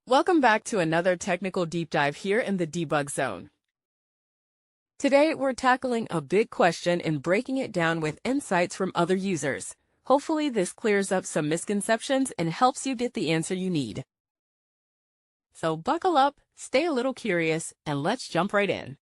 Welcome back to another technical deep dive here in the Debug Zone. Today, we're tackling a big question and breaking it down with insights from other users. Hopefully, this clears up some misconceptions and helps you get the answer you need. So buckle up, stay a little curious, and let's jump right in.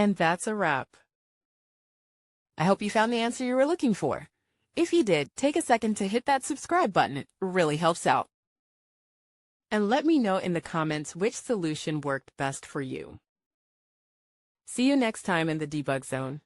And that's a wrap. I hope you found the answer you were looking for. If you did, take a second to hit that subscribe button. It really helps out. And let me know in the comments which solution worked best for you. See you next time in the Debug Zone.